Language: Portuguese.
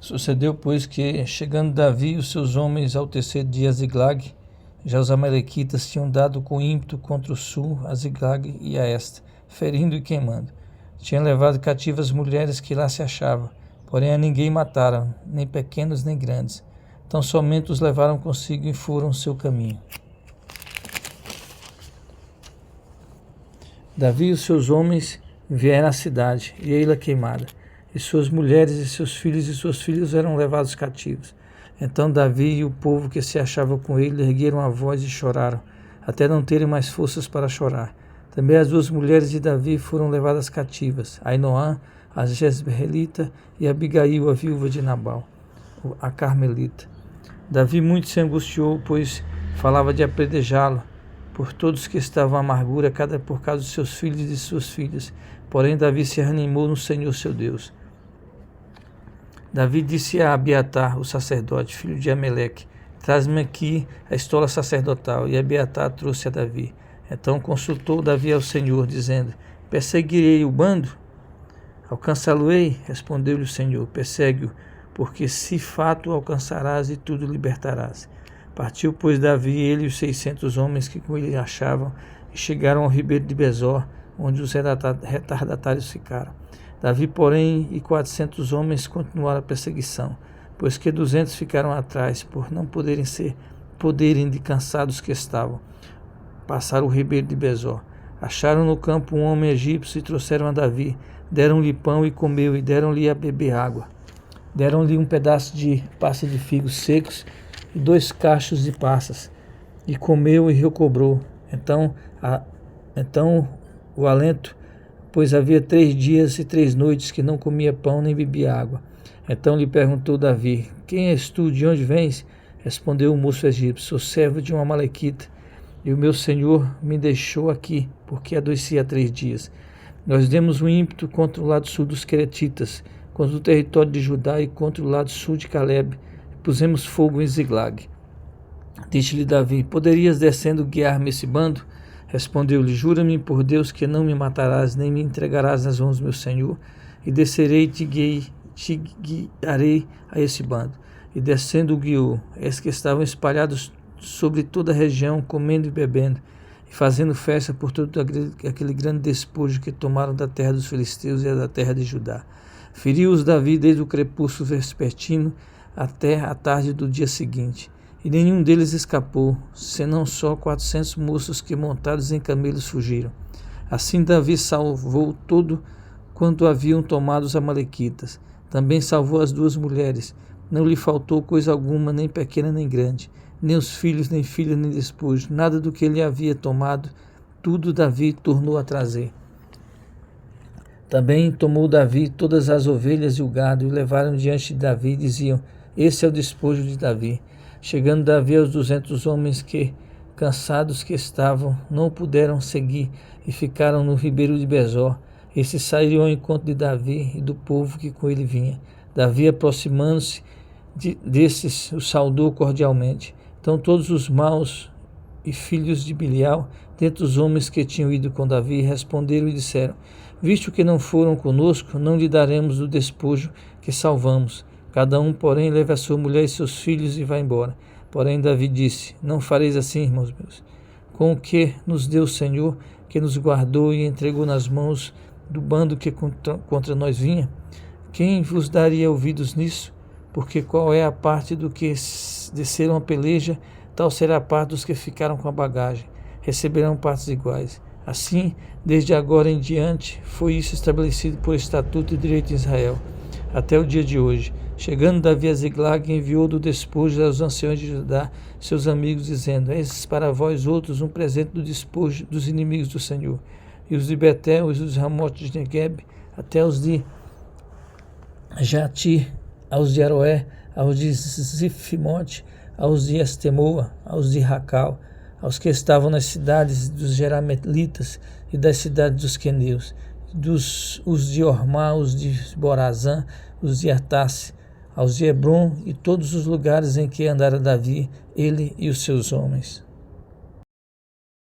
Sucedeu, pois, que, chegando Davi e os seus homens ao terceiro dia a Ziglag, já os amalequitas tinham dado com ímpeto contra o sul, a Ziglag e a este, ferindo e queimando. Tinham levado cativas as mulheres que lá se achavam, porém a ninguém mataram, nem pequenos nem grandes. Então somente os levaram consigo e foram seu caminho. Davi e os seus homens vieram à cidade, e ei-la queimada, e suas mulheres e seus filhos e suas filhas eram levados cativos. Então Davi e o povo que se achava com ele ergueram a voz e choraram, até não terem mais forças para chorar. Também as duas mulheres de Davi foram levadas cativas, Ainoã, a Jezreelita, e Abigail, a viúva de Nabal, a Carmelita. Davi muito se angustiou, pois falava de apedrejá-lo por todos que estavam à amargura, cada por causa dos seus filhos e de suas filhas. Porém Davi se reanimou no Senhor seu Deus. Davi disse a Abiatar, o sacerdote, filho de Ameleque: traz-me aqui a estola sacerdotal. E Abiatar trouxe a Davi. Então consultou Davi ao Senhor, dizendo: perseguirei o bando? Alcançá-lo-ei? Respondeu-lhe o Senhor: persegue-o, porque se fato alcançarás e tudo libertarás. Partiu, pois, Davi, ele e os 600 homens que com ele achavam, e chegaram ao ribeiro de Besor, onde os retardatários ficaram. Davi, porém, e 400 homens continuaram a perseguição, pois que 200 ficaram atrás, por não poderem de cansados que estavam, passar o ribeiro de Besor. Acharam no campo um homem egípcio e trouxeram a Davi. Deram-lhe pão e comeu, e deram-lhe a beber água. Deram-lhe um pedaço de pasta de figos secos e 2 cachos de passas, e comeu e recobrou. Então o alento, pois havia 3 dias e 3 noites que não comia pão nem bebia água. Então lhe perguntou Davi: quem és tu, de onde vens? Respondeu o moço egípcio: sou servo de um amalequita, e o meu senhor me deixou aqui, porque adoecia há 3 dias. Nós demos um ímpeto contra o lado sul dos Queretitas, contra o território de Judá e contra o lado sul de Caleb, e pusemos fogo em Ziglag. Disse-lhe Davi: poderias descendo guiar-me esse bando? Respondeu-lhe: jura-me por Deus que não me matarás, nem me entregarás nas mãos do meu senhor, e descerei e te guiarei a esse bando. E descendo o guiou. Eis que estavam espalhados sobre toda a região, comendo e bebendo, e fazendo festa por todo aquele grande despojo que tomaram da terra dos filisteus e da terra de Judá. Feriu-os Davi desde o crepúsculo vespertino até a tarde do dia seguinte, e nenhum deles escapou, senão só 400 moços que montados em camelos fugiram. Assim Davi salvou todo quanto haviam tomado os amalequitas. Também salvou as 2 mulheres. Não lhe faltou coisa alguma, nem pequena nem grande, nem os filhos, nem filhas, nem despojo. Nada do que ele havia tomado, tudo Davi tornou a trazer. Também tomou Davi todas as ovelhas e o gado, e o levaram diante de Davi, e diziam: esse é o despojo de Davi. Chegando Davi aos 200 homens que, cansados que estavam, não o puderam seguir, e ficaram no ribeiro de Besor. Esses saíram ao encontro de Davi e do povo que com ele vinha. Davi, aproximando-se desses, o saudou cordialmente. Então todos os maus e filhos de Bilial, dentre os homens que tinham ido com Davi, responderam e disseram: visto que não foram conosco, não lhe daremos o despojo que salvamos. Cada um, porém, leve a sua mulher e seus filhos e vá embora. Porém Davi disse: não fareis assim, irmãos meus. Com o que nos deu o Senhor, que nos guardou e entregou nas mãos do bando que contra nós vinha? Quem vos daria ouvidos nisso? Porque qual é a parte do que desceram a peleja, tal será a parte dos que ficaram com a bagagem. Receberão partes iguais. Assim, desde agora em diante, foi isso estabelecido por estatuto e direito de Israel, até o dia de hoje. Chegando Davi a Ziglag, enviou do despojo aos anciões de Judá, seus amigos, dizendo: eis para vós outros um presente do despojo dos inimigos do Senhor. E os de Betel, os dos Ramotes de Negueb, até os de Jatir, aos de Aroé, aos de Zifimote, aos de Estemoa, aos de Racal, aos que estavam nas cidades dos Jeramelitas e das cidades dos Queneus, os de Ormá, os de Borazã, os de Artasse, aos de Hebron e todos os lugares em que andara Davi, ele e os seus homens.